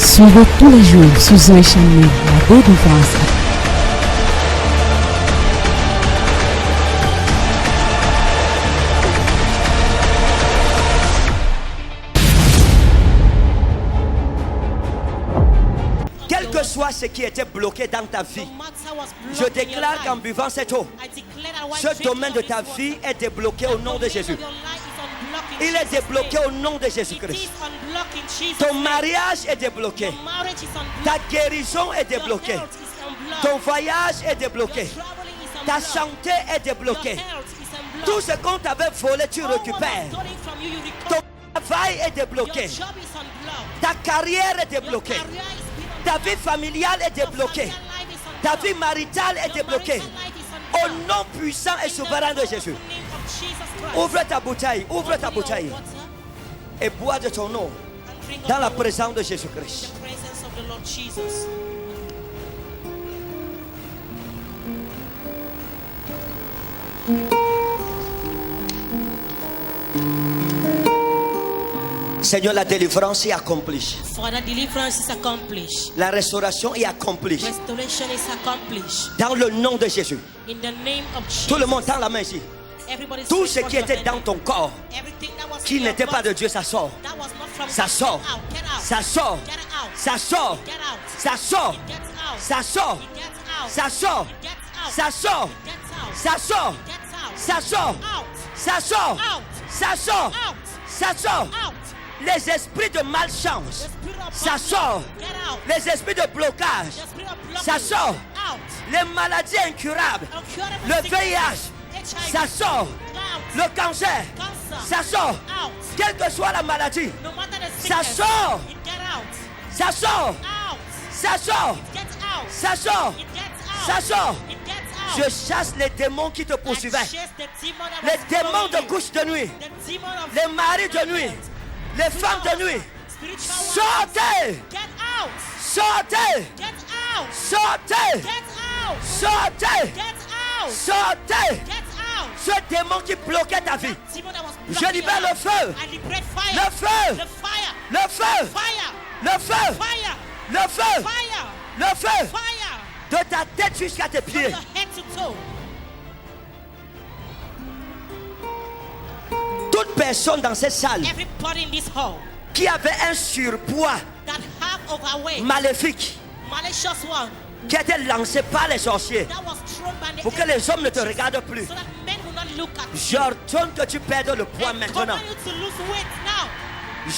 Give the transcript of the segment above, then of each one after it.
Suivez tous les jours sur Zoé Channel la délivrance. Quel que soit ce qui était bloqué dans ta vie, je déclare qu'en buvant cette eau, ce domaine de ta vie est débloqué au nom de Jésus. Il est débloqué au nom de Jésus-Christ. Ton mariage est débloqué. Ta guérison est débloquée. Ton voyage est débloqué. Ta santé est débloquée. Tout ce qu'on t'avait volé, tu récupères. Ton travail est débloqué. Ta carrière est débloquée. Ta vie familiale est débloquée. Ta vie maritale est débloquée. Au nom puissant et souverain de Jésus. Ouvre ta bouteille, et bois de ton eau dans la présence de Jésus-Christ. Seigneur, la délivrance est accomplie. La restauration est accomplie. Dans le nom de Jésus. Tout le monde tend la main ici. Tout ce qui était dans ton corps, qui n'était pas de Dieu, ça sort. Ça sort. Ça sort. Ça sort. Ça sort. Ça sort. Ça sort. Ça sort. Ça sort. Ça sort. Ça sort. Ça sort. Ça sort. Les esprits de malchance, ça sort. Les esprits de blocage, ça sort. Les maladies incurables, le VIH, ça sort. Le cancer, ça sort. Quelle que soit la maladie, ça sort. Ça sort. Ça sort. Ça sort. Ça sort. Je chasse les démons qui te poursuivaient. Les démons de couche de nuit. Les maris de nuit. Les femmes de nuit. Sortez. Sortez. Sortez. Sortez. Sortez. Ce démon qui bloquait ta vie, je libère le feu. Le feu. Le feu. Le feu. Le feu. Le feu. De ta tête jusqu'à tes pieds. Toute personne dans cette salle qui avait un surpoids maléfique, qui a été lancé par les sorciers pour que les hommes ne te regardent plus, j'ordonne que tu perdes le poids maintenant.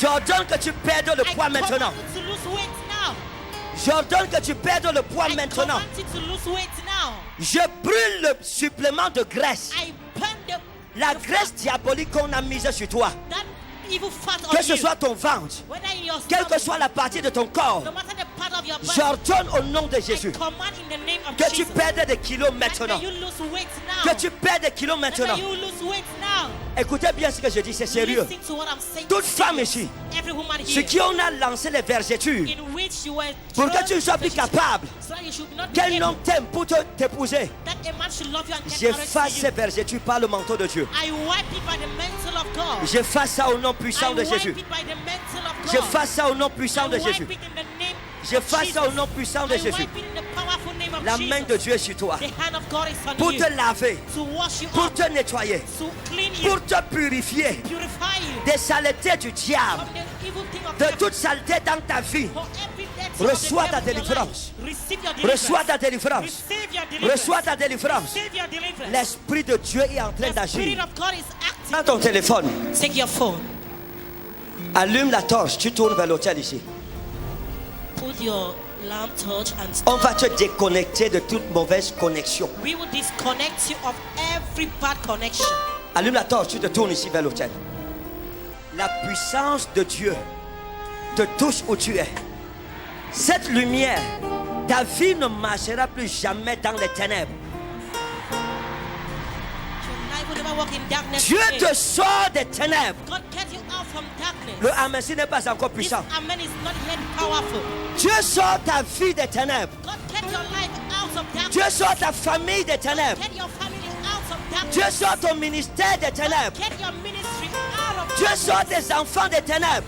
J'ordonne que tu perdes le poids maintenant. J'ordonne que tu perdes le poids maintenant. Je brûle le supplément de graisse. La graisse diabolique qu'on a mise sur toi. Que ce soit ton ventre, quelle que soit la partie de ton corps, j'ordonne au nom de Jésus que tu perdes des kilos maintenant. Que tu perdes des kilos maintenant. Écoutez bien ce que je dis, c'est sérieux. Toute femme ici, ceux qui on a lancé les vergetures pour que tu ne sois plus capable qu'un homme t'aime pour t'épouser, j'efface ces vergetures par le manteau de Dieu. J'efface ça au nom puissant de Jésus. J'efface ça au nom puissant de Jésus. J'efface ça au nom puissant de Jésus. La main de Dieu est sur toi pour te laver, pour te nettoyer, pour te purifier des saletés du diable, de toute saleté dans ta vie. Reçois ta délivrance. Reçois ta délivrance. Reçois ta délivrance. L'Esprit de Dieu est en train d'agir. Prends ton téléphone. Allume la torche. Tu tournes vers l'hôtel ici. On va te déconnecter de toute mauvaise connexion. Allume la torche, tu te tournes ici vers l'autel. La puissance de Dieu te touche où tu es. Cette lumière, ta vie ne marchera plus jamais dans les ténèbres. Dieu te sort des ténèbres. Le amen n'est pas encore puissant. Dieu sort ta vie des ténèbres. Dieu sort ta famille des ténèbres. Dieu sort ton ministère des ténèbres. Dieu sort tes enfants des ténèbres.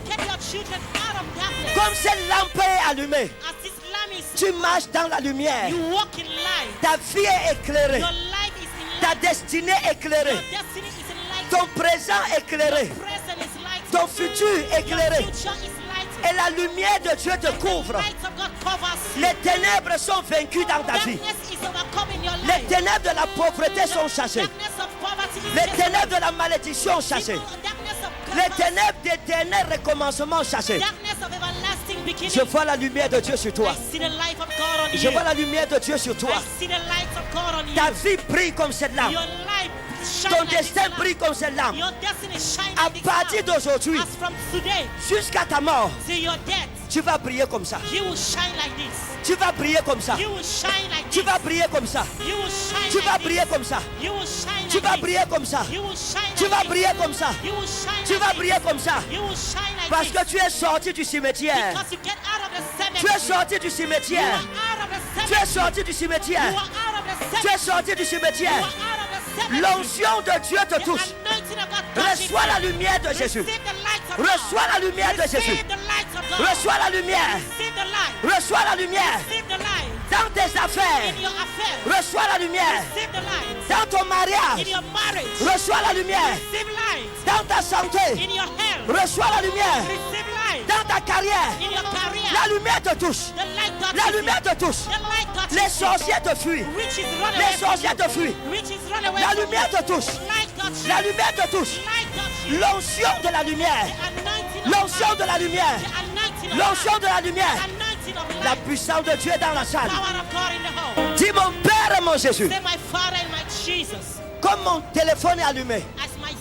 children out of darkness. Comme cette lampe est allumée, As this lamp is tu marches dans la lumière. you walk in light. Ta vie est éclairée. Your life is in Ta light. destinée Your éclairée. destiny is in light. Ton présent éclairé. Present is light. Ton futur Your éclairé. future is light. Et la lumière de Dieu te couvre. The light of God covers you. Les ténèbres sont vaincues dans ta vie. Darkness is overcome in your Les life. ténèbres de la pauvreté sont chassées. Darkness of poverty is Les chased. ténèbres de la malédiction chassées. Darkness of Les curse. ténèbres d'éternel recommencement chassées. Darkness of everlasting beginning. Je vois la lumière de Dieu sur toi. I see the light of God on Je you. vois la lumière de Dieu sur toi. I see the light of God on Ta you. vie brille comme cette lampe. Your life shine Ton like this destin lamp. brille comme cette lampe. Your destiny shine À like this partir lamp. d'aujourd'hui, As from today jusqu'à ta mort, till your death, tu vas briller comme ça. you will shine like this. Tu vas briller comme ça. You will shine like Tu this. vas briller comme ça. You will shine Tu vas like briller this. comme ça. You will shine Tu like vas this. briller comme ça. You will shine Tu like vas this. briller comme ça. You will shine Tu like vas this. briller comme ça. You will shine like Parce this. que tu es sorti du cimetière. Because you get out of the Tu cemetery. es sorti du You cimetière. are out of the Tu es cemetery. sorti du You cimetière. are out of the Tu es cemetery. sorti du You cimetière. are out of the cemetery. L'onction de Dieu te The touche. anointing of God touches Reçois you. la lumière de Jésus. Receive the light of God. Reçois la lumière de Jésus. Receive the light of God. Reçois la lumière. Receive the light. Reçois la lumière. Receive the light. Dans tes affaires. In your affairs. Reçois la lumière. Receive the light. Dans ton mariage. In your marriage. Reçois la lumière. Receive light. Dans ta santé. In your health. Reçois la lumière. Receive light. Dans ta carrière. In your career. La lumière te touche. The light touches La you. lumière te touche. The light touches Les you. sorciers te fuient. Witches run away Les from sorciers you. te fuient. Witches run away La from lumière you. te touche. Light touches you. La lumière te touche. Light touches you. L'onction de la lumière. The anointing of L'onction light. de la lumière. The anointing of L'onction light. de la lumière. The anointing of La light. puissance de Dieu est dans la salle. Power of God in the home. Dis mon Père et mon Jésus. Say my Father and my Jesus. Comme mon téléphone est allumé, As my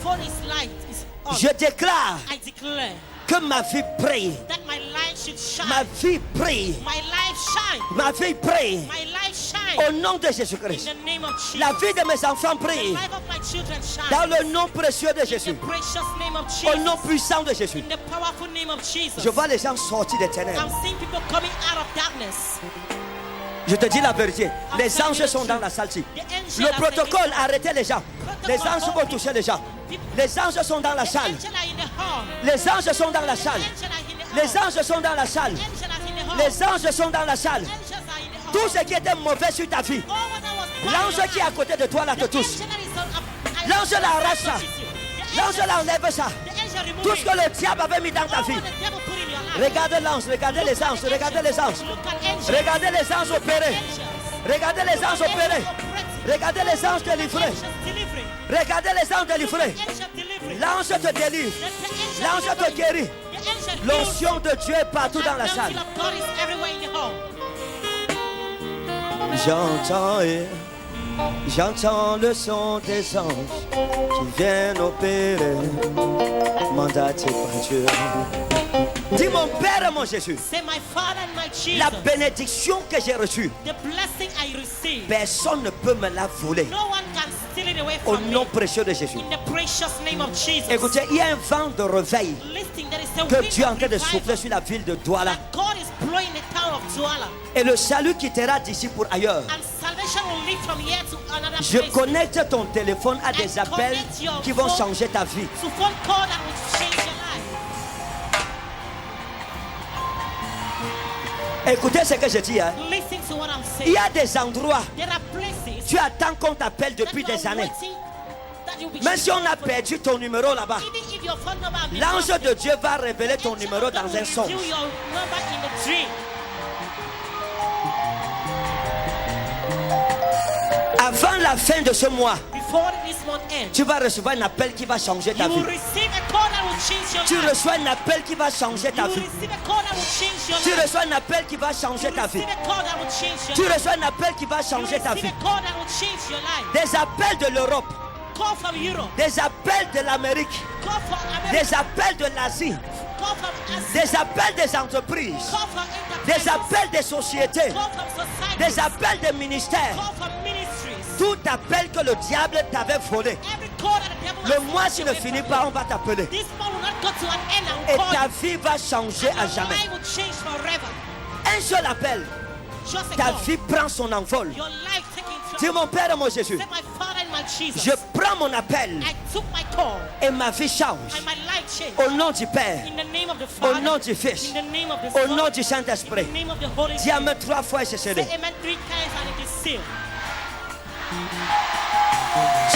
phone is light is on. je déclare I declare que ma vie brille. that my light should shine. Ma vie brille. My life shine. Ma vie brille. My life shine. Au nom de In Jésus-Christ. the name of Jesus. La vie de mes enfants The brille. life of my children shine. Dans le nom précieux de In Jésus. the precious name of Au Jesus. nom puissant de Jésus. In the powerful name of Jesus. Je vois les gens sortir des ténèbres. I'm seeing people coming out of darkness. Je te dis la vérité. Les anges sont dans la salle-ci. The angels Le are protocole, taking- arrêtez les gens. Les anges vont toucher les gens. Les anges sont dans la The salle. angels are in the hall. Les anges sont dans la The salle. angels are in the hall. Les anges sont dans la salle. The angels are in the hall. Les anges sont dans la salle. The angels are in the hall. Tout ce qui était mauvais sur ta vie, All that was bad in l'ange your qui est à life. côté de toi là te The touche. angel that is on- L'ange l'arrache ça. touches you. The L'ange angel- l'enlève ça. the angel remove Tout ce it. que le diable avait mis dans ta All vie. what the devil put in your life. Regardez l'ange, regardez les anges, regardez les anges. Look at angels. Regardez les anges opérer. Angels. Regardez les anges opérer. Regardez les anges délivrés. Angels delivering. Regardez les anges délivrés. Angel delivering. L'ange te délivre. The L'ange te angel guérit. delivering. The angel heals. L'onction de Dieu est partout dans la salle. The anointing of God is everywhere in the home. J'entends le son des anges qui viennent opérer, mandatés par Dieu. Dis mon Père et mon Jésus, Say my Father and my Jesus. la bénédiction que j'ai reçue, The blessing I receive. personne ne peut me la voler. No one can steal it away Au from nom me. précieux de Jésus. In the precious name of Jesus. Écoutez, il y a un vent de réveil Listen, there is a que wind Dieu est en of train de revival souffler sur la ville de Douala. that God is blowing the town of Douala. Et le salut quittera d'ici pour ailleurs. And salvation will lead from here to another Je place. connecte ton téléphone à des appels qui vont changer ta vie. To phone call that will change your life. Écoutez ce que je dis. Hein. Listen to what I'm Il y saying. a des endroits, There are places tu attends qu'on t'appelle that depuis you are des années. waiting that you'll be Même si on a chosen for. perdu ton numéro là-bas, Even if your phone number has been l'ange lost, de Dieu va révéler ton angel numéro of God dans will un songe. reveal your number in the dream. Avant la fin de ce mois, Before this month ends, tu vas recevoir un appel qui va changer ta you will vie. receive a call that will change your Tu life. reçois un appel qui va changer You ta will vie. receive a call that will change your Tu life. reçois un appel qui va You changer will ta vie. receive a call that will change Tu your life. reçois un appel qui va You will changer ta receive vie. a call that will change your life. Des appels de l'Europe, Call from Europe. des appels de l'Amérique, Call from America. des appels de l'Asie, Call from Asia. des appels des entreprises, Call from des enterprises. appels des sociétés, Call from society. des appels des ministères. Call from ministries. Tout appel que le diable t'avait volé. Every call that the devil Le has mois taken s'il ne away finit from pas, you. on va t'appeler. This month will not go to an end and Et call ta you. vie va changer à And your jamais. life will change forever. Un seul appel, Just a ta call. vie prend son envol. Your life taking Dis from mon Père et mon Jésus, Say my Father and my Jesus. Je prends mon appel I took my call et ma vie change. and my life changed. Au nom du Père, In the name of the au Father, nom du Fils, in the name of the au Son, nom du in Saint-Esprit. the name of the Holy Dis Spirit. Amen 3 fois et c'est Say scellé. amen 3 times and it is sealed.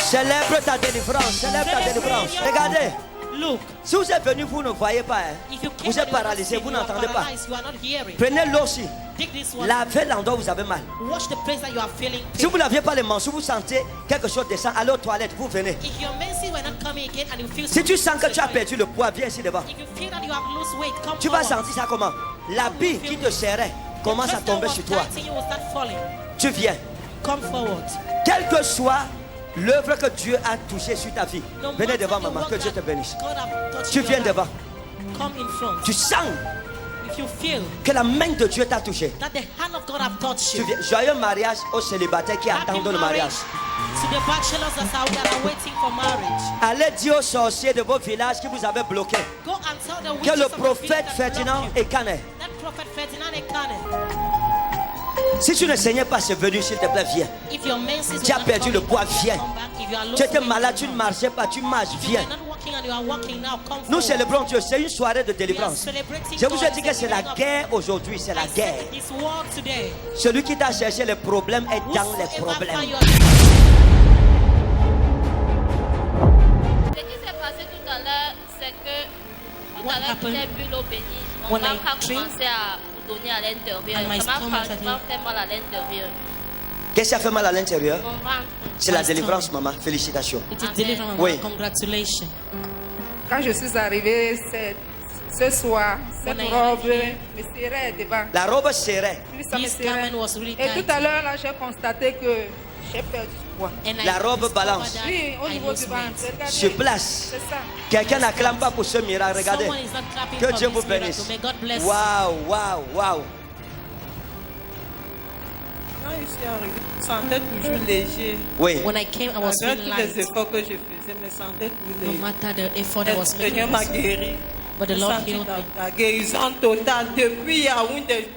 Célèbre ta délivrance, célèbre ta délivrance. Regardez, Look, si vous êtes venu, vous ne voyez pas. Hein. if you came Vous êtes and you are paralysé, sick, vous you are n'entendez pas. paralyzed, you are not hearing. Prenez l'eau aussi. Take this one. Lavez l'endroit où vous avez mal. Wash the place that you are feeling Si pain. vous n'aviez pas les mains, si vous sentez quelque chose descendre, allez aux toilettes, vous venez. If your menses were not coming again and you feel Si tu sens que tu as something, perdu le poids, viens ici devant. if you feel that you have lost weight, come Tu vas forward. sentir ça comment? L'habit qui te serrait commence à The clothes tomber that sur was toi. tight, you will start falling. Tu viens. Come forward. Quelle que soit l'œuvre que Dieu a touchée sur ta vie, No venez matter devant the maman, work que Dieu te that bénisse. God have touched Tu your viens life, devant. come in front. Tu sens If you feel que la main de Dieu t'a touché. that the hand of God have touched Tu you, viens. Joyeux mariage aux célibataires qui happy attendent le marriage mariage. to the bachelors that are waiting for marriage. Allez dire aux sorciers de vos villages qui vous avaient bloqué Go and tell the que witches le of the prophète village that Ferdinand blocked you. Ekane, That prophet Ferdinand Ekane, si tu ne saignais pas, c'est venu, s'il te plaît, viens. if your menses Tu as were not perdu le coming, poids, viens. come back. If you are Tu losing étais weight, malade, tu come ne back. marchais pas, tu marches, If you viens. are not walking and you are walking now, come Nous forward. célébrons Dieu, c'est une soirée de délivrance. celebrating Je vous ai God, dit que c'est la celebrating guerre aujourd'hui, c'est la I said guerre. it is war today. Celui qui t'a cherché les problèmes est dans les Whosoever problèmes. find your Ce qui s'est passé tout à l'heure, c'est que tout What à l'heure, happened? j'ai bu l'eau bénie. Mon When I ventre a drink, commencé à vous donner à l'intérieur. and my Ça m'a stomach franchement fait mal à l'intérieur. Qu'est-ce qui a fait mal à l'intérieur? Mon ventre. C'est la My délivrance, stomach. maman. Félicitations. It is Amen. deliverance. Oui. Congratulations. Quand je suis arrivée ce soir, cette When I robe arrived me serrait devant. La robe serrait. Puis ça me This serrait. garment was really Et tight. tout à l'heure, là, j'ai constaté que j'ai perdu du poids. And I La robe discovered balance. that Oui, au I niveau lost du weight. ventre. Regardez. Sur place. C'est ça. Quelqu'un n'acclame pas pour ce miracle. Regardez. Someone is not clapping Que for Dieu this vous bénisse. miracle. May God bless you. Waouh, waouh, waouh. Quand je suis arrivée, je me sentais toujours léger. Oui. When I came, I was Avec feeling tous les light. efforts que je faisais, je me sentais toujours No léger. matter the effort I Le was Seigneur making, m'a guéri. but the J'ai Lord senti healed me. la guérison totale depuis Yaoundé.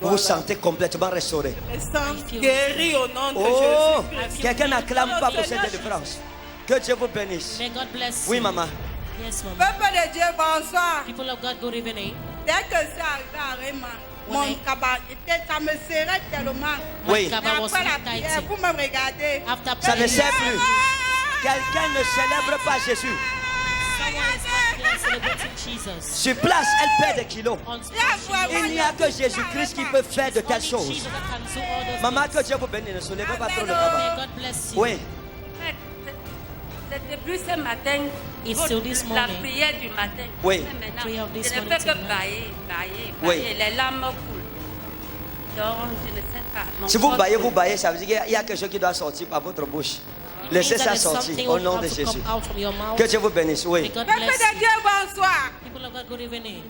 Vous vous sentez complètement restauré. Je me sens I feel- guéri au nom de Oh, Jésus. quelqu'un n'acclame pas pour cette délivrance. Que Dieu vous bénisse. May God bless Oui, you. maman. Yes, mama. Peuple de Dieu, bonsoir. People of God, good evening. Dès que c'est arrivé à Raymond, When mon I- cabas, ça me serrait tellement. Oui. My Mais cover was après la really prière, tight. vous me regardez. After Ça ne praying, sert plus. Quelqu'un ne célèbre pas Jésus. someone is not there celebrating Jesus. Sur place, elle perd des kilos. On spot, Il n'y a que Jésus-Christ qui peut faire de telles only choses. Jesus that can do all those Maman, things. que Dieu vous bénisse. Ne soulevez pas trop le cabas. May God bless you. Oui. C'est depuis ce matin, It's still this la morning. prière du matin. Oui. Mais maintenant, Prayer of this je ne morning fais que tonight. bailler. Oui. Les larmes coulent. Donc, je ne sais pas. Mon Si vous corps- baillez, ça veut dire qu'il y a quelque chose qui doit sortir par votre bouche. It Laissez means that ça there's sortir something au will nom have de to Jésus. come out from your mouth. Que Dieu vous bénisse. May Oui. God Peuple bless de you. Dieu, bonsoir. People of God, good evening.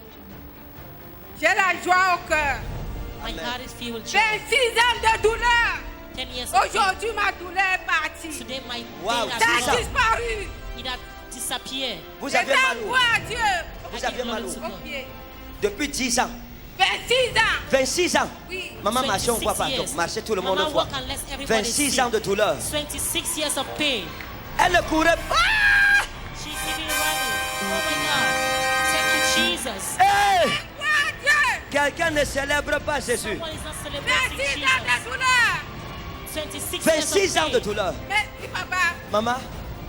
J'ai la joie au cœur. My heart is filled with joy. 26 ans de douleur. 10 years of pain. Aujourd'hui, ma douleur est partie. Today, my Wow, pain Ça has ça. a disparu. it has disappeared. Vous Je avez vais mal où? voir Dieu. Vous I avez give mal glory où? to Au God. pied. Depuis 10 ans. 26 ans. 26 ans. Oui. Maman, marchez, on 26 voit pas. years. Donc, marchez, tout le monde Mama, le voit. walk and let everybody 26 see. ans de douleur. 26 years of pain. Elle ne courait pas. She's even running. Oh my God. Thank you, Jesus. Hey! Voir Dieu. Quelqu'un ne célèbre pas Jésus. Someone is not celebrating 26 ans de Jesus. douleur. 26 26 years ans of de pain. douleur. Merci, papa. Maman,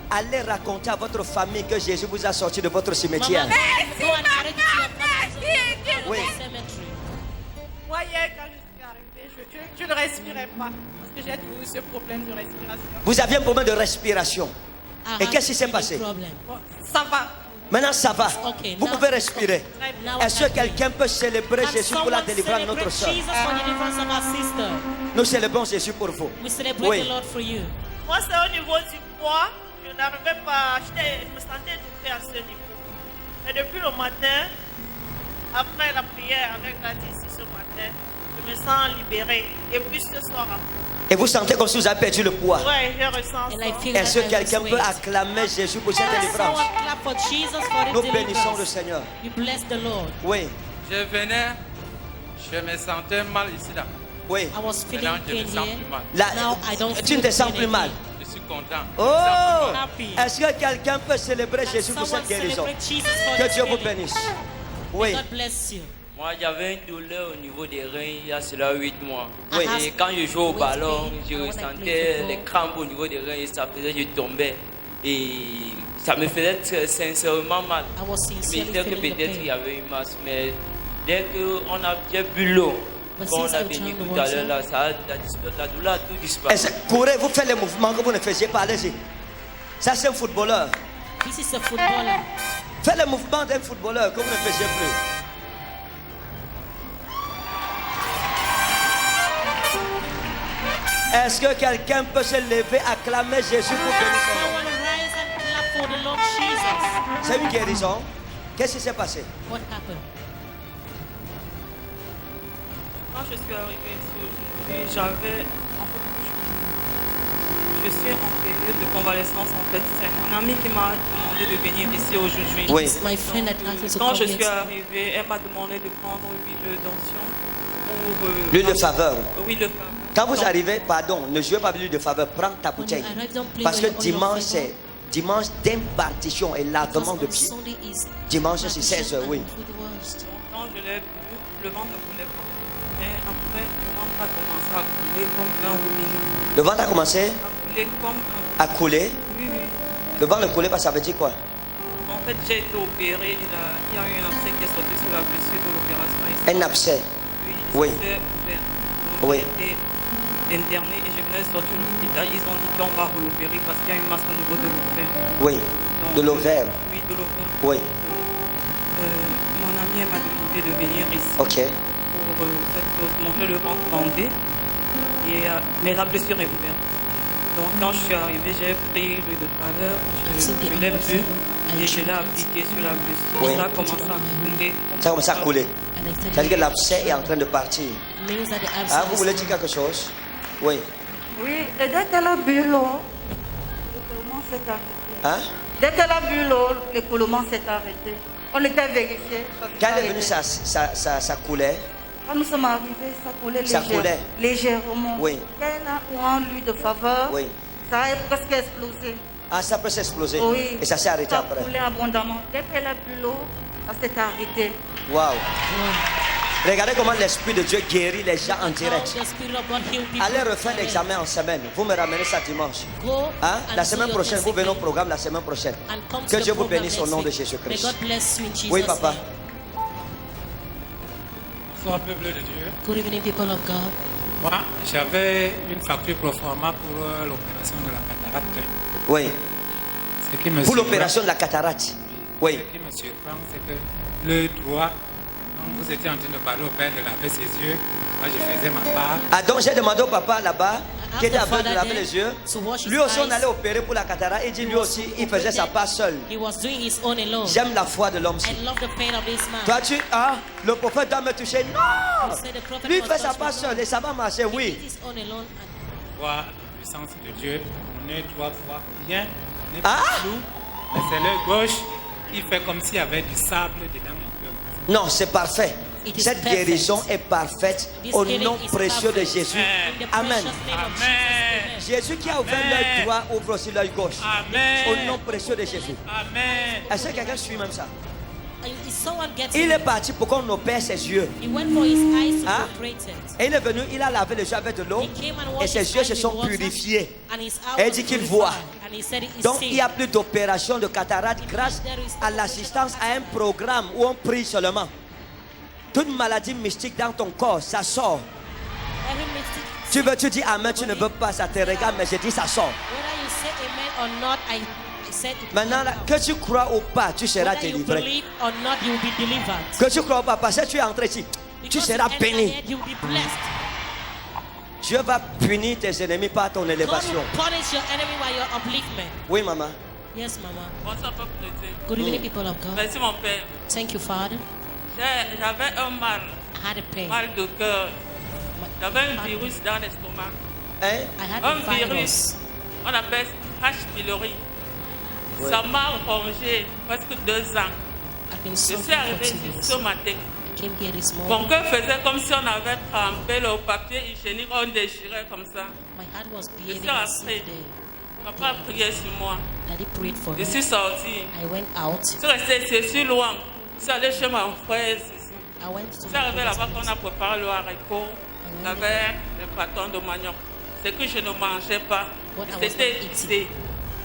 allez raconter à votre famille que Jésus vous a sorti de votre cimetière. Mama, go and narrate to your Merci, family Dieu. Oui. cemetery. Moi, hier, quand je suis arrivée, je ne respirais pas. Parce que j'ai toujours eu ce problème de respiration. Vous aviez un problème de respiration. I Et had qu'est-ce qui s'est a passé? problem. Bon, ça va. Maintenant, ça va. Okay, Vous now- pouvez respirer. Now Est-ce que I can quelqu'un peut célébrer Can Jésus pour la someone délivrance de notre celebrate soeur? Jesus for the deliverance of our sister? Nous célébrons Jésus pour vous. We celebrate Oui. the Lord for you. Moi, c'est au niveau du poids. Je n'arrivais pas à acheter. Je me sentais étouffée à ce niveau. Et depuis le matin, après la prière avec la ici ce matin, je me sens libérée. Et puis ce soir encore. Et vous sentez comme si vous avez perdu le poids. Ouais, je ressens And I ça. feel Est-ce that que I quelqu'un lose peut weight. acclamer Jésus pour cette Can délivrance? someone clap for Jesus for Nous his bénissons le deliverance? Seigneur. We bless the Lord. Oui, Je venais, je me sentais mal ici là. oui. I was feeling Maintenant, je pain me sens here. plus mal. Là, Now I don't tu feel ne te sens pain plus mal. again. Je suis content. Oh! Happy. Est-ce que quelqu'un peut célébrer Can Jésus pour someone cette guérison? celebrate Jesus for Que his Dieu vous healing? bénisse. Oui. God bless you. Moi, j'avais une douleur au niveau des reins il y a cela 8 mois. Oui. Et quand je jouais au ballon, je When I ressentais played les football. crampes au niveau des reins et ça faisait que je tombais. Et ça me faisait sincèrement mal. I was Je me sincerely disais que feeling the peut-être il y pain. avait une masse, mais dès qu'on a bien bu l'eau, But quand on since a I venu drank the tout à l'heure, là, water, la douleur a tout disparu. Courez, vous faites les mouvements que vous ne faisiez pas. Allez-y. Ça, c'est un footballeur. This is a footballer. Faites les mouvements d'un footballeur que vous ne faisiez plus. Est-ce que quelqu'un peut se lever, acclamer Jésus pour bénir son nom? Someone rise and clap for the Lord Jesus. C'est une guérison. Qu'est-ce qui s'est passé? What happened? Quand je suis arrivée ici aujourd'hui, j'avais un peu de chose. Je suis en période de convalescence en fait. C'est mon ami qui m'a demandé de venir ici aujourd'hui. Oui. It's my friend that asked me to Quand come je here. suis arrivée, elle m'a demandé de prendre l'huile d'onction pour... L'huile de faveur. Oui, le faveur. Quand vous arrivez, pardon, ne jouez pas avec l'huile de faveur, prends ta bouteille. When you arrive, don't play Parce que with your oil of dimanche, favor. c'est dimanche d'impartition et lavement de pied. Sunday is Dimanche, c'est 16 heures, oui. Quand je l'ai bu, le ventre ne coulait pas. Mais après, le ventre a commencé à couler comme un robinet. Le ventre a commencé À couler comme un... à couler. Oui, oui. Le ventre couler, ça veut dire quoi? En fait, j'ai été opérée. Il y a eu un abcès qui est sorti sur la blessure de l'opération. Un abcès. Oui. Oui. C'est ouvert. Donc, Oui. j'ai été internée et je venais de sortir de l'hôpital. Ils ont dit qu'on va réopérer parce qu'il y a une masse au niveau de l'ovaire. Oui. Donc, De l'ovaire. Oui, de l'ovaire. Oui. Mon amie elle m'a demandé de venir ici Ok. pour montrer le ventre bandé. Mais la blessure est ouverte. Donc quand je suis arrivée, j'ai pris l'huile de faveur, je l'ai bu et je l'ai appliqué sur la blessure. Oui. Ça a commencé à couler. Ça commence à couler. Ça veut dire que l'abcès est en train de partir. Means that the Ah, abscess vous voulez dire quelque chose? Oui. Oui, et dès qu'elle a bu l'eau, l'écoulement s'est arrêté. Hein? Dès qu'elle a bu l'eau, l'écoulement s'est arrêté. On était vérifié. Quand elle est venue, ça coulait. Quand nous sommes arrivés, ça coulait Ça coulait. légèrement. Oui. Elle a ouvert l'huile de faveur. Oui. Ça a presque explosé. Ah, ça peut s'exploser. Oui. Et ça s'est arrêté Ça après. coulait abondamment. Dès qu'elle a bu l'eau, ça s'est arrêté. Waouh. Regardez comment l'Esprit de Dieu guérit les gens en direct. the Spirit of God heal people. Allez refaire l'examen en semaine. Vous me ramenez ça dimanche. Go Hein? and La do semaine your prochaine, vous test venez au again. programme la semaine prochaine. And come to Que the Dieu vous program bénisse au next nom de week. May Jésus-Christ. God bless you in Jesus' Oui, papa. name. Bonsoir, peuple de Dieu. Good evening, people of God. Moi, j'avais une facture pro forma pour l'opération de la cataracte. Oui. Ce qui me Pour surprend- l'opération de la cataracte. Oui. Ce qui me surprend, c'est que le droit, quand vous étiez en train de parler au père de laver ses yeux, moi je faisais ma part. Ah, donc j'ai demandé au papa là-bas, qui était the aveugle de father laver there les yeux. to wash his Lui aussi, on eyes. allait opérer pour la cataracte. Il dit lui aussi, il faisait sa part seul. He was doing his own alone. J'aime la foi de l'homme. I love the pain of this man. Toi, le prophète doit me toucher. Non! He said the prophet Lui, il was fait sa touched part with seul et ça va marcher, He oui. did his own alone and Voir la puissance de Dieu, mon œil doit voir bien, n'est Ah! pas flou, mais c'est l'œil gauche qui fait comme s'il y avait du sable dedans mon cœur. Non, c'est parfait. It is Cette perfect. guérison est parfaite This au healing nom is précieux de perfect. Jésus. In the Amen. precious name of Jesus. Jésus qui a ouvert Amen. l'œil droit ouvre aussi l'œil gauche. Amen. Au nom précieux de Jésus. Amen. Est-ce que quelqu'un suit même ça? And if someone gets Il it, est parti pour qu'on opère ses yeux. he went for his eyes to Hein? operate it. Et il est venu, il a lavé les yeux avec de l'eau. He came and Et washed ses his yeux eyes se with sont water, purifiés. and his eye Et il was dit qu'il purified. voit. And he said he Donc sees. il n'y a plus d'opération de cataracte grâce à l'assistance à un programme où on prie seulement. Toute maladie mystique dans ton corps, ça sort. Every mystic, Tu dis amen, tu ne veux pas, ça te regarde, mais je dis ça sort. whether you say amen or not, I said it. Maintenant, là, que tu crois ou pas, tu seras Whether you délivré. believe or not, you will be delivered. Que tu crois ou pas, parce que tu es entré ici, tu Because seras you enter béni. here, you will be blessed. Dieu va punir tes ennemis par ton God élévation. will punish your enemy by your upliftment. Oui, maman. Yes, Mama. Bonsoir, peuple de Dieu. Good evening, people of God. Merci, mon père. Thank you, Father. J'avais un mal, I had a pain. mal de cœur. J'avais un virus dans l'estomac. Hein? I had Un a virus, virus. on appelle H. pylori. Ouais. Ça m'a rongé presque 2 ans. I've been Je suffering suis arrivé for 2 ici years. ce matin. Came here this Mon morning. cœur faisait comme si on avait trempé le papier hygiénique, on déchirait comme ça. My heart was Je suis beating as rentré. if Papa a prié sur moi. Daddy prayed for Je me. suis sortie. I went out. Je suis restée, je suis loin. Je suis allée chez mon frère. I went to Je suis arrivée là-bas quand on a préparé le haricot avec le bâton de manioc. C'est que je ne mangeais pas. C'était ici.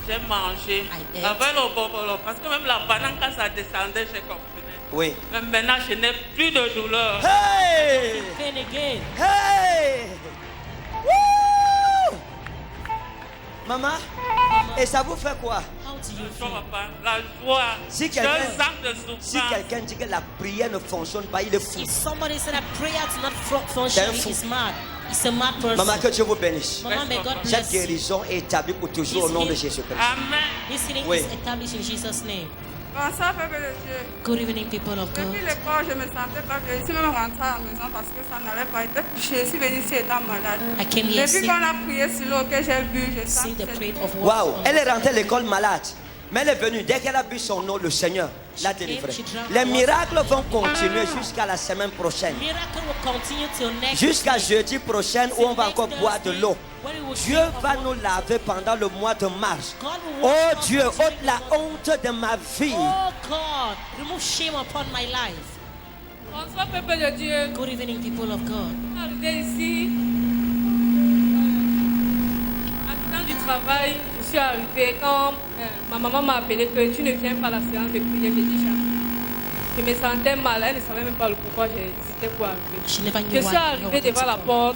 J'ai mangé. Avec le bobolo. Parce que même la banane, quand ça descendait, je comprenais. Oui. Mais maintenant, je n'ai plus de douleur. Hey! Pain again. Hey! Woo! Maman, et ça vous fait quoi? How do you Je feel? vois pas. La joie. Si Je sens de si souffrance. quelqu'un dit que la prière ne fonctionne pas, il est fou. If somebody said that prayer is not functioning, he's mad. He's a mad person. Maman, que Dieu vous bénisse. Mama, may God Cette bless you. guérison est établie pour toujours au nom de Jésus-Christ. Amen. This healing Oui. is established in Jesus' name. Bonsoir, peuple de Dieu. Good evening, people of God. Depuis le corps, je me sentais pas bien. Je suis même rentrée à la maison parce que ça n'allait pas être. Je suis venue ici étant malade. I came here Depuis sick. qu'on a prié sur l'eau que j'ai bu, je sens See the que plate of Waouh, water. elle est rentrée à l'école malade. Mais elle est venue, dès qu'elle a bu son nom, le Seigneur l'a délivrée. Les miracles vont continuer jusqu'à la semaine prochaine. Miracle will continue till next Jusqu'à week. jeudi prochain où on va encore boire de l'eau. When we will Dieu drink of va water. nous laver pendant le mois de mars. God will Oh wash us Dieu, until ôte la we go. honte de ma vie. Oh God, remove shame upon my life. Bonsoir, peuple de Dieu. Good evening, people of God. Arrivé ici, à la fin du travail, je suis arrivée quand ma maman m'a appelé que tu ne viens pas à la séance de prière. J'ai dit je me sentais mal, elle ne savait même pas le pourquoi j'hésitais pour arriver. She never knew Je suis why. arrivée devant la porte.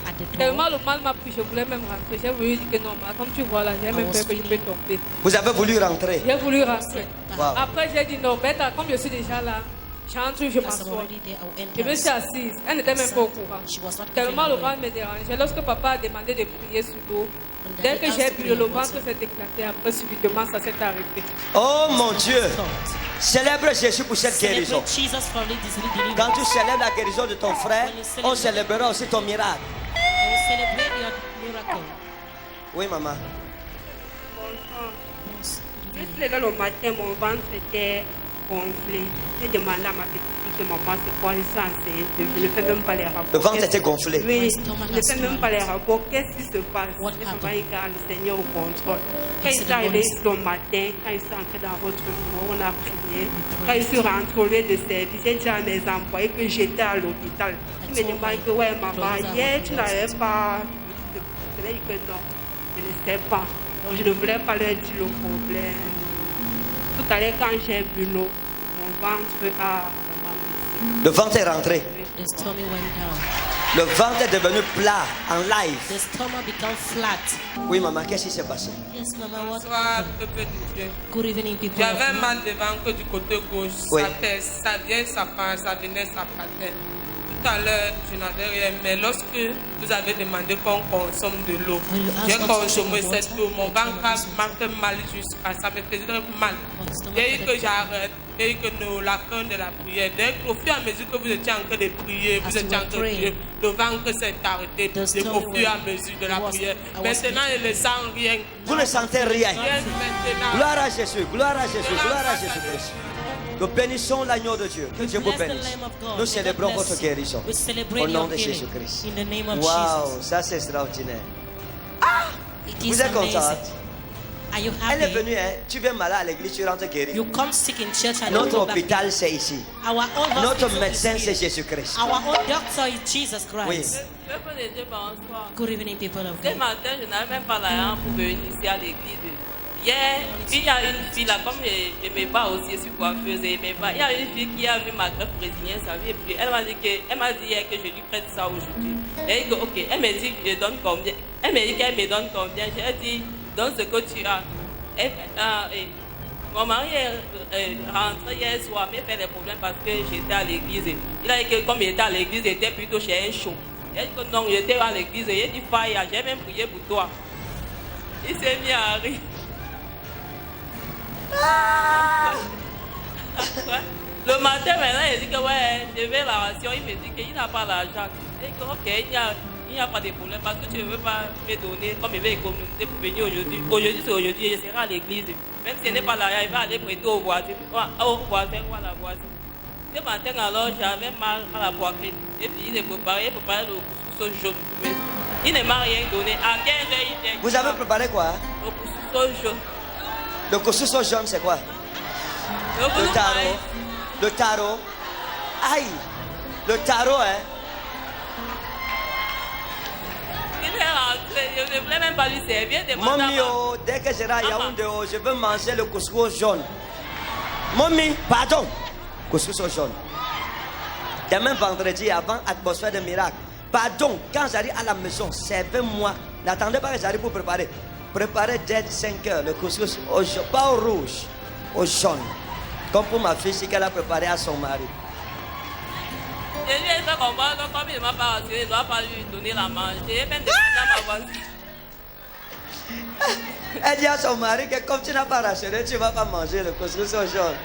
At the Tellement door. le mal m'a pris, je voulais même rentrer. J'ai voulu dire que non, mais comme tu vois là, j'ai même peur que je peux tomber. Vous avez voulu rentrer. J'ai voulu rentrer. Wow. Après, j'ai dit non, bête, comme je suis déjà là, j'entre, je As I'm m'assois. already there, I will Je me suis enter. assise. Elle n'était même pas au courant. She was not Tellement even le ventre me dérangeait. Lorsque papa a demandé de prier sur l'eau, dès que j'ai bu, le ventre s'est éclaté. Après, subitement, ça s'est arrêté. Oh mon Dieu. Célèbre Jésus pour cette guérison. Celebrate Jesus for this deliverance. Quand tu célèbres la guérison de ton frère, on célébrera aussi ton miracle. I will celebrate your miracle. Oui, maman. Juste levé le matin, mon ventre était gonflé. J'ai demandé à ma petite fille que maman, c'est quoi, je suis enceinte. Je ne fais même pas les rapports. Le ventre était gonflé. Oui, My stomach je ne has fais même pas les rapports. Qu'est-ce qui se passe? What Je happened? travaille car le Seigneur au contrôle. Quand Yes, il the est arrivé Lord ce matin, quand il s'est entré dans votre bureau, on a prié. Quand il suis rentré au lieu de service, j'ai dit à mes employés que j'étais à l'hôpital. Ils me demandent que, ouais, maman, hier, tu n'avais pas. Je leur ai dit que non, je ne sais pas. Donc, je ne voulais pas leur dire le problème. Tout à l'heure, quand j'ai bu l'eau, mon ventre a vraiment Le ventre est rentré. The stomach went down. Le ventre est devenu plat en live. The stomach became flat. Oui, maman, qu'est-ce qui s'est passé? Yes, Mama, what Bonsoir, happened? peuple de Dieu. Good evening, people of J'avais God. mal devant que du côté gauche. Oui. Ça vient, ça part, ça venait, ça partait. Tout à l'heure, je n'avais rien, mais lorsque vous avez demandé qu'on consomme de l'eau, When you ask j'ai us to consommé drink cette water, eau. Mon I ventre drank this m'a fait mal jusqu'à ça me faisait mal. My stomach Dès que hurt. j'arrête, dès que la fin de la prière, au fur et à mesure que vous étiez en train de prier, As vous étiez you en were train de prier, praying, le ventre s'est arrêté the stomach au fur et à went- mesure de la was- prière. I was Maintenant, je ne sens rien. Vous ne sentez rien. Rien maintenant. Gloire à Jésus, gloire à Jésus, gloire à Jésus-Christ. Nous bénissons l'agneau de Dieu. Que Dieu vous Bless the bénisse. Lamb of God. Nous May God célébrons bless votre you. guérison. We celebrate Au nom your de healing. Jésus-Christ. In the name of Waouh, Jesus. ça c'est extraordinaire. It Vous is êtes amazing. contente? Are you Elle est happy? venue, hein? Tu viens malade à l'église, tu rentres guéri. You come sick in church and Notre you go back. hôpital, c'est ici. Our own Notre hospital médecin, is c'est here. Jésus-Christ. Our own doctor is Jesus Oui. Christ. Peuple de Dieu, bonsoir. Good evening, people of Ce God. matin, je n'avais même pas l'argent pour venir ici à l'église. Hier, il y a une fille là, comme je me bats aussi, je suis coiffeuse et me bats. Il y a une fille qui a vu ma greffe brésilienne, ça lui et elle m'a dit hier que je lui prête ça aujourd'hui. Elle dit que, ok, elle me dit je donne combien. Elle me dit qu'elle me donne combien. J'ai dit donne ce que tu as. Mon mari est rentré hier soir, mais fait des problèmes parce que j'étais à l'église. Il a dit que comme il était à l'église, il était plutôt chez un show. Il a dit que non, j'étais à l'église. Il a dit Faya, j'ai même prié pour toi. Il s'est mis à rire. Le matin, maintenant, il dit que ouais, je vais la ration. Il me dit qu'il n'a pas l'argent. Il dit que ok, il n'y a pas de problème parce que tu ne veux pas me donner comme il veut économiser pour venir aujourd'hui. Aujourd'hui, c'est aujourd'hui, je serai à l'église. Même si ce n'est pas l'argent, il va aller prêter au voisin. Au voisin ou à la voisine. Ce matin, alors, j'avais mal à la poitrine. Et puis, il est préparé le couscous jaune. Il ne m'a rien donné. À 15 heures, il vient. Vous avez préparé quoi? Le couscous jaune. Le couscous jaune, c'est quoi? Le tarot. Le tarot. Aïe! Le tarot, hein? Je ne voulais même pas lui servir. Mommy, dès que je serai à Yaoundé, je veux manger le couscous jaune. Mommy, pardon. Couscous jaune. Demain vendredi, avant atmosphère de miracle. Pardon, quand j'arrive à la maison, servez-moi. N'attendez pas que j'arrive pour préparer. Préparez dès 5 heures le couscous au jaune, pas au rouge, au jaune. Comme pour ma fille, qu'elle a préparé à son mari. Je lui ai fait comprendre que comme il ne m'a pas rassuré, il ne doit pas lui donner la manger. J'ai même demandé à ma voisine. Elle dit à son mari que comme tu n'as pas rassuré, tu ne vas pas manger le couscous au jaune.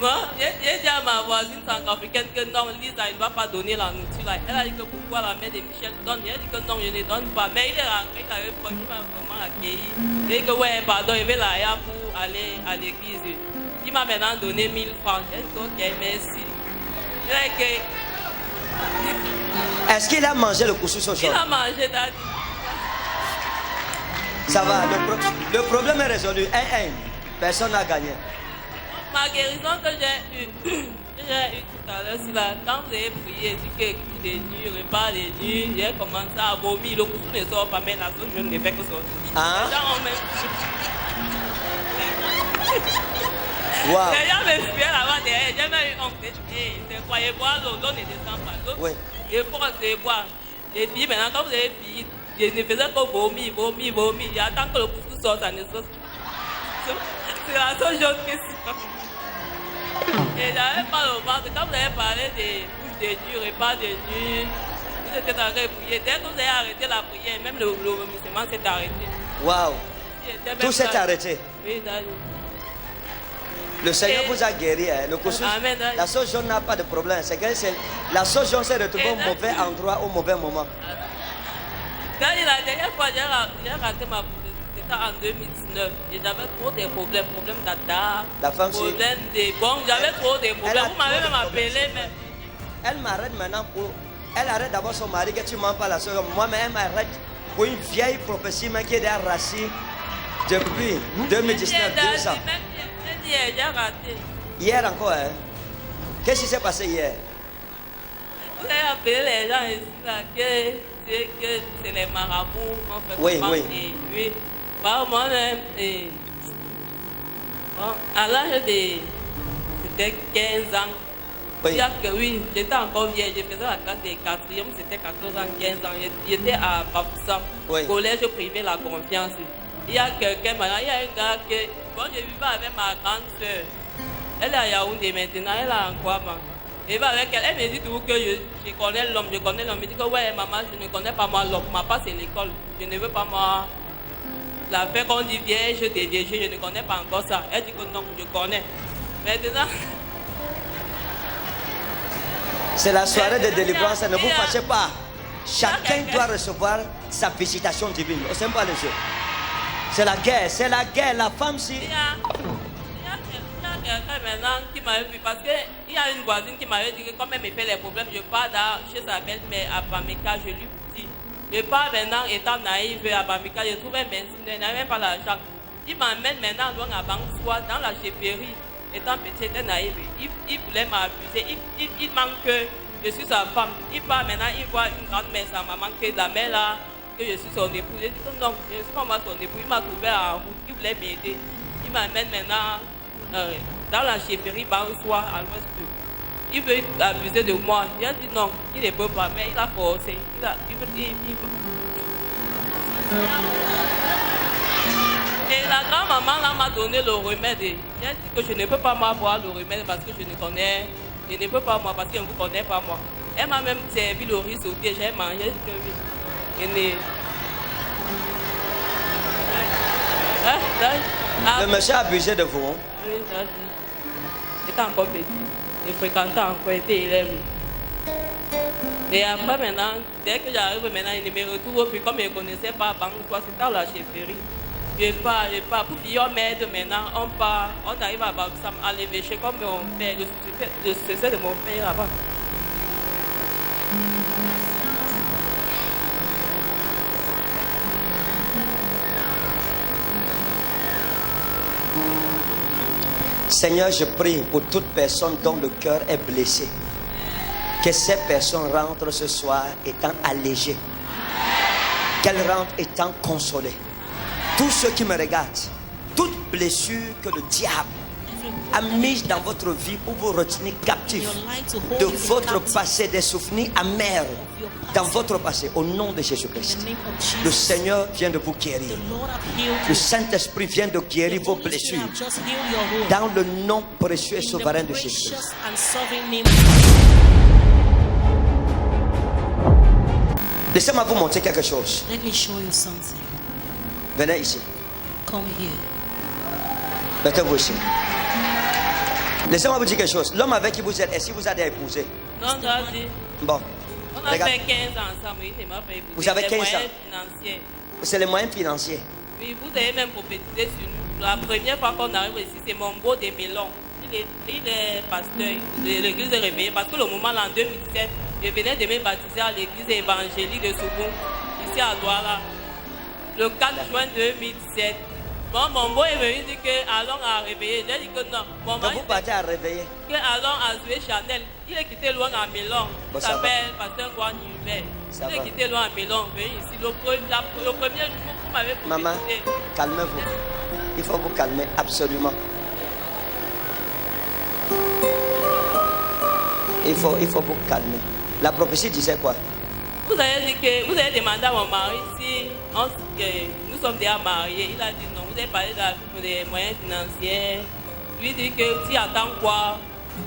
Moi, j'ai dit à ma voisine centrafricaine que non, Lisa, il ne va pas donner la nourriture. Elle a dit que pourquoi la mère de Michel donne. Elle a dit que non, je ne donne pas. Mais il est rentré, il avait vraiment accueilli. Il a dit que ouais, pardon, il veut l'argent pour aller à l'église. Il m'a maintenant donné 1000 francs. J'ai dit ok, merci. Est-ce qu'il a mangé le couscous au jaune? Il a mangé, daddy. Ça va, le problème est résolu. Personne n'a gagné. Ma guérison que j'ai eue tout à l'heure, c'est là, quand vous avez prié, dit que des nuits, repas des nuits, j'ai commencé à vomir. Le couscous ne sort pas, mais la sauce, je ne fais que sortir. Hein? Wow. Les gens me fuyaient là-bas derrière, j'ai même eu honte. C'est quoi, et boire l'eau, l'eau ne descend pas. Oui. Et pour se boire. Et puis maintenant, quand vous avez fini, je ne faisais que vomir. J'attends que le couscous sorte, ça ne sort. C'est la seule chose qui sort. Et j'avais pas le ventre. Quand vous avez parlé des bouches de nuit, repas de nuit, vous étiez en train de prier. Dès que vous avez arrêté la prière, même le vomissement s'est arrêté. Waouh! Tout s'est arrêté. Oui, d'ailleurs. Le Seigneur vous a guéri. Le couscous, la sauce jaune n'a pas de problème. C'est que la sauce jaune s'est retrouvée au mauvais endroit, au mauvais moment. La dernière fois, j'ai raté ma poussée. C'était en 2019. Et j'avais trop de problèmes. Problèmes d'adda. La femme, problèmes de... Bon, j'avais trop de problèmes. Vous m'avez même appelé. Mais... Elle m'arrête maintenant pour... Elle arrête d'abord son mari que tu ne mens pas la sauce. Moi-même, elle m'arrête pour une vieille prophétie qui est des racines depuis 2019. 2 ans. J'ai raté. Hier encore, hein? Qu'est-ce qui s'est passé hier? Vous avez appelé les gens ici là, que c'est les marabouts. Oui. Oui. Bah, moi-même, à l'âge de... C'était 15 ans. Oui. Oui, j'étais encore vieille. Je faisais la classe des 4e, c'était 14 ans, 15 ans. J'étais à Bafoussam, collège privé La Confiance. Il y a quelqu'un, il y a un gars que... Bon, je vivais avec ma grande soeur. Elle est à Yaoundé maintenant, elle est en Kouama. Je vivais avec elle. Elle me dit toujours que je connais l'homme, Elle me dit que ouais, maman, je ne connais pas moi l'homme. Ma part, c'est l'école. Je ne veux pas moi. La fête qu'on dit vierge, des vierges, je ne connais pas encore ça. Elle dit que non, je connais. Maintenant. C'est la soirée de délivrance, ne vous fâchez pas. Chacun doit recevoir sa visitation divine. On s'aime pas les yeux. C'est la guerre, la femme si... Il y a quelqu'un maintenant qui m'avait vu, parce qu'il y a une voisine qui m'avait dit que comme elle me fait les problèmes, je pars chez sa belle-mère à Bamika, je lui dis. Je pars maintenant, étant naïve à Bamika, je trouve un médecin, je n'avais même pas l'argent. Il m'emmène maintenant donc à Bangoua, dans la chefferie. Étant petit, j'étais naïve. Il voulait m'abuser, il manque que je suis sa femme. Il part maintenant, il voit une grande-mère, sa maman, que la mère là, que je suis son époux. J'ai dit que non, je ne suis pas moi son époux. Il m'a trouvé en route, il voulait m'aider. Il m'amène maintenant dans la chefferie Bangoua, à l'ouest. Il veut abuser de moi. J'ai dit non, il ne peut pas, mais il a forcé. Et la grand-maman là m'a donné le remède. J'ai dit que je ne peux pas m'avoir le remède parce que je ne peux pas moi, parce qu'elle ne vous connaît pas moi. Elle m'a même servi le riz sauté, j'ai mangé. Le monsieur a abusé de vous. Oui, j'étais encore petit. Je fréquentais encore, j'étais élève. Et après maintenant, dès que j'arrive maintenant, il me retrouve, puis comme je ne connaissais pas Bangoua, c'était à la chefferie. Je pars. Pour finir, m'aide maintenant, on arrive à Bafoussam, à l'évêché comme mon père, le successeur de mon père là-bas. Seigneur, je prie pour toute personne dont le cœur est blessé. Que ces personnes rentrent ce soir étant allégées. Qu'elles rentrent étant consolées. Tous ceux qui me regardent, toute blessure que le diable a mise dans votre vie pour vous retenir captif de votre passé, des souvenirs amers dans votre passé, au nom de Jésus-Christ. Le Seigneur vient de vous guérir. Le Saint-Esprit vient de guérir vos blessures dans le nom précieux et souverain de Jésus-Christ. Laissez-moi vous montrer quelque chose. Venez ici. Mettez-vous ici. Laissez-moi vous dire quelque chose. L'homme avec qui vous êtes, est-ce que vous avez épousé? Non, daddy. Bon. On a fait 15 ans ensemble. Il m'a fait épouser. Vous avez 15 ans. Financiers. C'est les moyens financiers. Oui, vous avez même prophétisé sur nous. La première fois qu'on arrive ici, c'est mon beau de Mélon. Il est pasteur de l'église réveillée. Parce que le moment là, en 2017, je venais de me baptiser à l'église évangélique de Souboum, ici à Douala. Le 4 juin 2017. Bon, mon beau est venu dire que allons à réveiller. J'ai dit que non. Mon mari, vous partez à réveiller. Que allons à jouer Chanel. Il est quitté loin à Mélon. Bon, il s'appelle Pasteur Guan Hubert. Il est quitté loin à Mélon. Venu ici. Le premier jour, vous m'avez prophétisé. Maman, calmez-vous. Il faut vous calmer absolument. Il faut vous calmer. La prophétie disait quoi? Vous avez dit que vous avez demandé à mon mari si nous sommes déjà mariés. Il a dit non. Vous avez parlé des moyens financiers. Lui dit que si attend quoi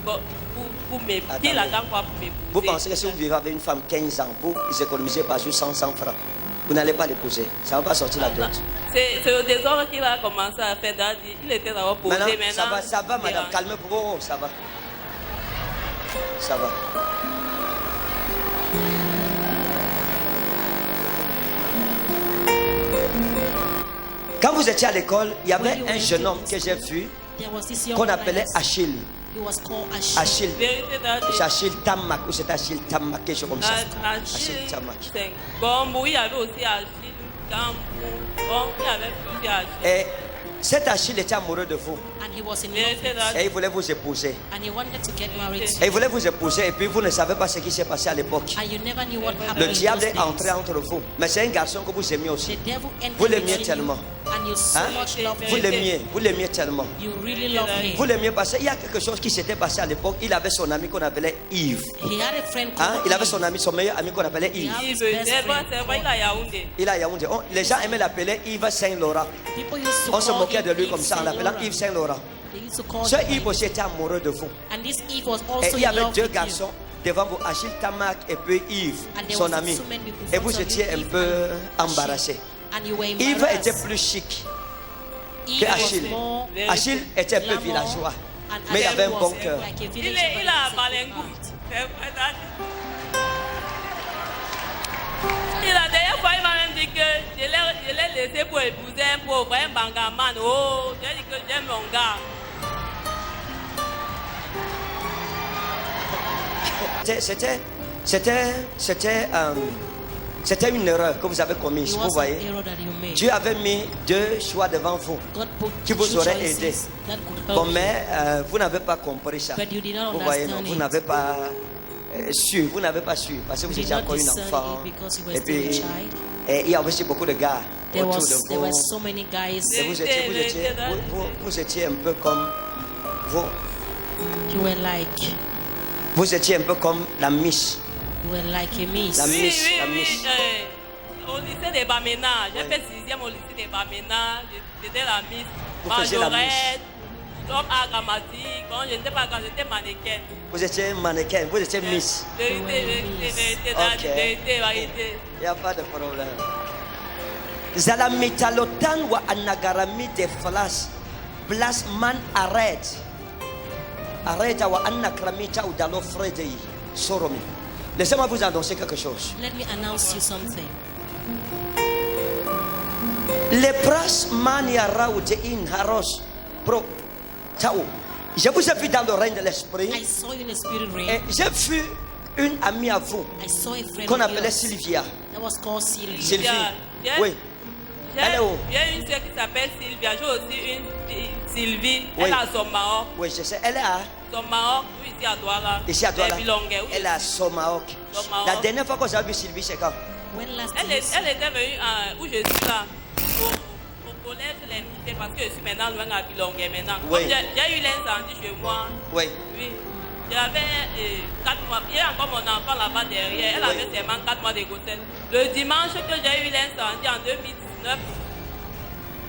pour m'épouser. Il attend quoi pour m'épouser. Vous pensez que si vous vivez avec une femme 15 ans, vous économisez par jour 100 francs, vous n'allez pas l'épouser. Ça ne va pas sortir la tête. C'est le désordre qu'il a commencé à faire. Il était d'abord posé. Maintenant, ça va, madame. Calmez-vous. Oh, ça va. Ça va. Quand vous étiez à l'école, il y avait un jeune homme que j'ai vu qu'on appelait Achille. Achille Tamak, ou c'est Achille Tamak, quelque chose comme ça. Achille Tamak. Bon, il y avait aussi Achille Gambou. Bon, il y avait plus Achille. Et cet Achille était amoureux de vous. Et il voulait vous épouser. Et il voulait vous épouser et puis vous ne savez pas ce qui s'est passé à l'époque. Le diable est entré entre vous. Mais c'est un garçon que vous aimiez aussi. Vous l'aimiez tellement. Hein? Vous l'aimiez tellement. Vous l'aimiez parce qu'il y a quelque chose qui s'était passé à l'époque. Il avait son ami qu'on appelait Yves. Hein? Il avait son meilleur ami qu'on appelait Yves. Il a Yaoundé. Les gens aimaient l'appeler Yves Saint-Laurent. On se moquait de lui comme ça en l'appelant Yves Saint-Laurent. Ce Yves aussi était amoureux de vous. Et il y avait deux garçons devant vous, Achille Tamak et puis Yves, son ami. Et vous étiez un peu embarrassé. Yves était plus chic que Achille. Achille était un peu villageois, mais il avait un bon cœur. Il a malingou. La dernière fois, il m'a même dit que je l'ai laissé pour épouser un pauvre, un bangaman. Oh, j'ai dit que j'aime mon gars. C'était une erreur que vous avez commise, vous voyez. Dieu avait mis deux choix devant vous qui vous auraient aidé. Bon, mais vous n'avez pas compris ça. Vous voyez, non, vous n'avez pas su, parce que vous étiez encore une enfant. Et puis, il y avait aussi beaucoup de gars autour de vous. Et vous étiez un peu comme vous. Vous étiez un peu comme la Miss. La Miss. Au lycée des Bamena, j'ai fait 6e au lycée des Bamena. J'étais la Miss. Majorette, l'homme à grammatique. Bon, je n'étais pas quand j'étais mannequin. Vous étiez mannequin, vous étiez Miss. Ok. Il n'y a pas de problème. Zalamitalotan wa anagarami de flas. Blasman arrête. Arrête wa anakramita ou dalo fredei. Soromi. Laissez-moi vous annoncer quelque chose. Let me announce you something. Les pras mania raoute in haros pro tao. Je vous ai vu dans le règne de l'esprit. I saw you in the spirit realm. Et j'ai vu une amie à vous I saw a friend qu'on appelait Sylvia. that was called Sylvia. Sylvie. Oui. Elle est où? J'ai une soeur qui s'appelle Sylvia. J'ai aussi une Sylvie. Oui. Elle a son Maroc. Oui, je sais. Elle est à... Son Maroc, oui, ici à Douala. Ici à Douala. Elle Elle est à Somaok. La dernière fois qu'on s'est vu Sylvie, c'est quand? Elle était venue où je suis là. Au collège, je l'ai invitée parce que je suis maintenant loin à Bilongue maintenant. Oui. J'ai eu l'incendie chez moi. Oui. Oui. J'avais 4 mois. Il y a encore mon enfant là-bas derrière. Elle avait seulement 4 mois de grossesse. Le dimanche que j'ai eu l'incendie en 2019,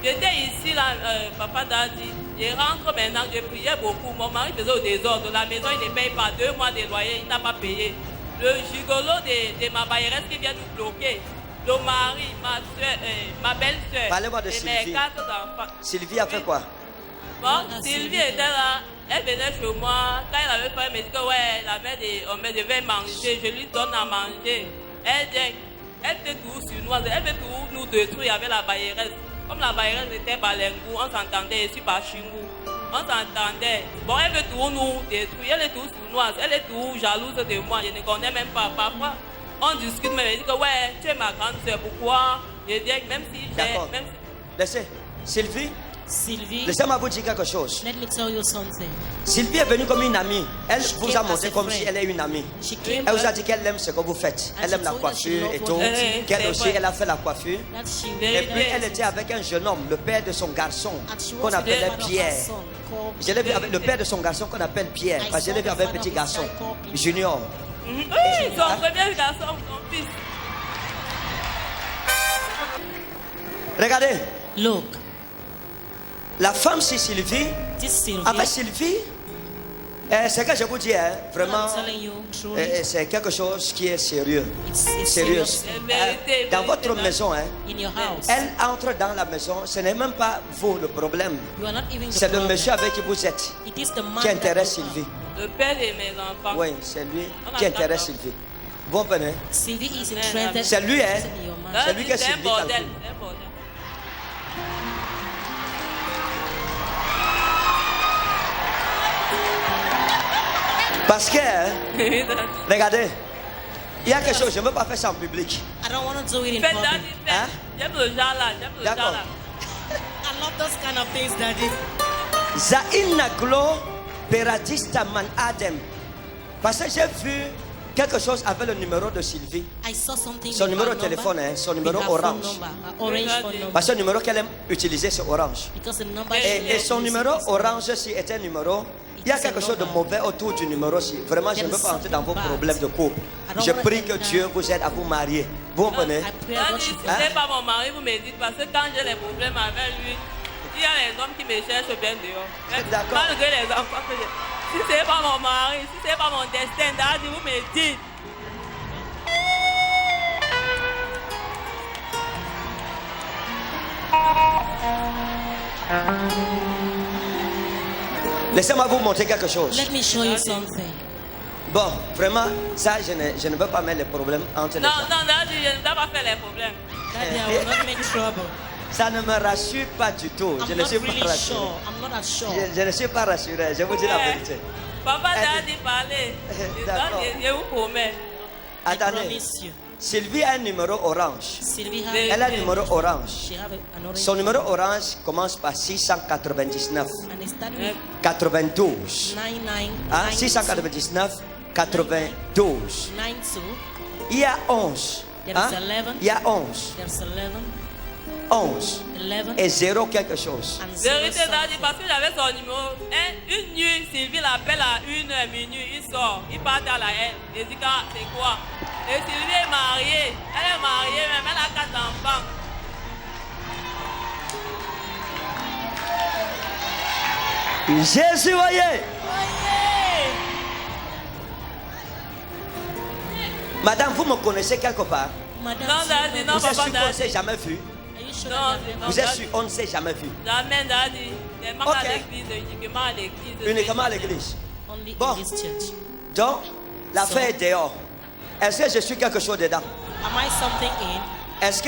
j'étais ici, là, papa Dadi. Je rentre maintenant, je priais beaucoup. Mon mari faisait au désordre. La maison, il ne paye pas 2 mois de loyer, il n'a pas payé. Le gigolo de ma bailleresse qui vient nous bloquer. Le mari, ma belle-soeur. Parlez-moi de et Sylvie. mes 4 enfants. Sylvie a fait quoi? Bon, Sylvie était là. Elle venait chez moi. Quand elle avait faim, elle me dit que ouais, la mère devait manger. Je lui donne à manger. Elle fait tout sur elle fait tout nous détruire avec la bailleresse. Comme la bailleresse était Balengou, on s'entendait, je suis pas Chingou. On s'entendait. Bon, elle veut tout nous détruire. Elle est tout sournoise. Elle est tout jalouse de moi. Je ne connais même pas. Parfois, on discute, mais elle dit que ouais, tu es ma grande soeur. Pourquoi? Je dis même si D'accord. Laissez. Sylvie, laissez-moi vous dire quelque chose. Let me tell you something. Sylvie est venue comme une amie. Elle vous a montré comme si elle est une amie. Elle vous a dit qu'elle aime ce que vous faites. Elle aime la coiffure et tout. Qu'elle aussi, elle a fait la coiffure. Et puis elle était avec un jeune homme, le père de son garçon, qu'on appelait Pierre. Je l'ai vu avec le père de son garçon qu'on appelle Pierre. Parce que je l'ai vu avec un petit garçon, Junior. Oui, son premier garçon, son fils. Regardez. Look. La femme, c'est Sylvie. Avec Sylvie, c'est que je vous dis, hein, vraiment, c'est quelque chose qui est sérieux. Sérieux. Dans votre maison, hein, elle entre dans la maison, ce n'est même pas vous le problème. C'est le monsieur avec qui vous êtes qui intéresse Sylvie. Le père de mes enfants. Oui, c'est lui qui intéresse Sylvie. Vous comprenez? C'est lui, hein? C'est lui que Sylvie calcule. Parce que, regardez, il y a quelque chose, je ne veux pas faire ça en public. I don't want to do it in public. Hein? J'aime le jala, j'aime le D'accord. jala. I love those kind of things, Daddy. Zainaglo Peradista Man Adem. Parce que j'ai vu quelque chose avec le numéro de Sylvie. I saw something Son with numéro her de téléphone, number, hein, son with numéro her phone orange. number, her orange phone number. Parce que le numéro qu'elle aime utiliser, c'est orange. Because the number Et son numéro orange, si est un numéro, il y a quelque chose de mauvais autour du numéro-ci. Vraiment, je ne veux pas entrer dans vos problèmes de couple. Je prie que Dieu vous aide à vous marier. Vous comprenez? Si ce n'est pas mon mari, vous me dites, parce que quand j'ai des problèmes avec lui, il y a les hommes qui me cherchent bien dehors. D'accord. Malgré les enfants que j'ai. Si ce n'est pas mon mari, si ce n'est pas mon destin, Daddy, vous me dites. Laissez-moi vous montrer quelque chose. Let me show you something. Bon, vraiment, ça, je ne veux pas mettre les problèmes entre les Non, gens. non, Daddy, je ne dois pas faire les problèmes. Daddy, I will not make trouble. Ça ne me rassure pas du tout. Je I'm ne not suis pas really rassuré. sure. I'm not that sure. Je ne suis pas rassuré, je vous dis la vérité. Papa, Daddy, parlez. D'accord. Je vous promets. Attendez. Sylvie a un numéro orange. Elle a un numéro orange. Son numéro orange commence par 699. 92. Hein? 699, 92. Il y a 11. Hein? Il y a 11. 11 et 0 quelque chose. Vérité, Daddy, parce que j'avais son numéro. Une nuit, Sylvie l'appelle à 1h minuit, il sort, il part à la haine. Il dit, c'est quoi? Et Sylvie est mariée. Elle est mariée, même elle a 4 enfants. Jésus, voyez. Madame, vous me connaissez quelque part? Non, Daddy, non, vous êtes papa, sûr qu'on ne Daddy. s'est jamais vu? Non, Vous êtes sûr, on ne s'est jamais vu? Jamais, Daddy. Seulement Ok. à l'église, uniquement à l'église. Uniquement à l'église. Only Bon. in this church. Donc, l'affaire est dehors. Est-ce que je suis quelque chose dedans? Am I something in? Est-ce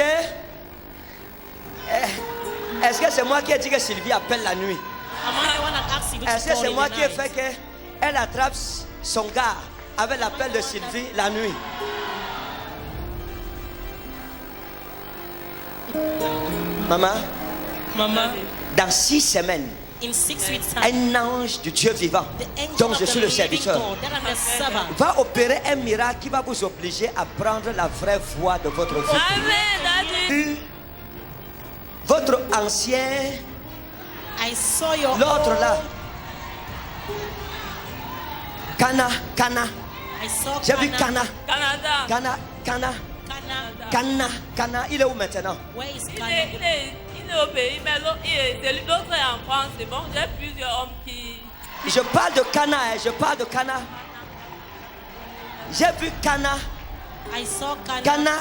que c'est moi qui ai dit que Sylvie appelle la nuit? Am I the one that asked you to Est-ce que call c'est in moi the qui ai night? fait qu'elle attrape son gars avec l'appel de Sylvie la nuit? Maman, Maman, dans 6 semaines, in 6 weeks' time, un ange du Dieu vivant, the angel dont of je the suis le living serviteur, God, that I'm the servant, va opérer un miracle qui va vous obliger à prendre la vraie voie de votre vie. Amen. Votre ancien, I saw your l'autre là, Cana, I saw j'ai vu Cana, Canada. Cana, il est où maintenant? Where is Il Cana? est au pays, mais l'autre est en France. C'est bon, j'ai plusieurs hommes qui. Je parle de Cana, je parle de Cana. J'ai vu Cana, I saw Cana. Cana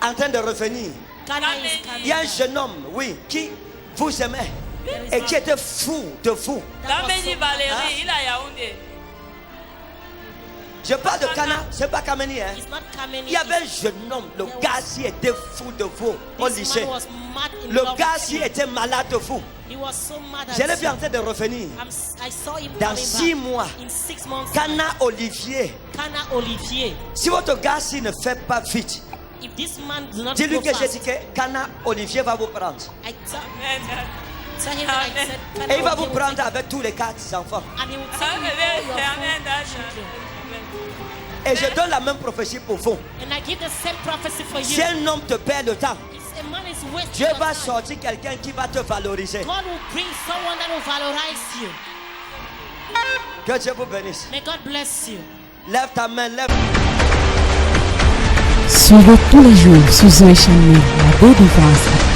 en train de revenir. Cana is Il y a un coming. jeune homme, oui, qui vous aimait et qui était fou de vous. Kameni Valérie, il a Yaoundé. Je parle de Cana, c'est pas Kameni, hein. It's not Kameni. Il y avait un jeune homme, le gars ci était fou de vous au This lycée. man was mad in Le love gars with ci you. était malade de vous. He was so mad Je at l'ai vu you. en train de revenir. I saw him Dans coming 6 back. mois, In 6 months, Cana Olivier. Cana Olivier. Si votre gars ci ne fait pas vite, If this man does not dis-lui go que j'ai fast, dit que Cana Olivier va vous prendre. I tell him that I said Cana Et il va vous Olivier will prendre take- avec tous les 4 enfants. and he will take you all your 4 children. Et je donne la même prophétie pour vous. And I give the same prophecy for Si you. un homme te perd le temps, If a man is wasting Dieu your va time, sortir quelqu'un qui va te valoriser. God will bring someone that will valorize you. Que Dieu vous bénisse. May God bless you. Lève ta main, lève. Suivez tous les jours sur Zoé Channel, la Baudouin.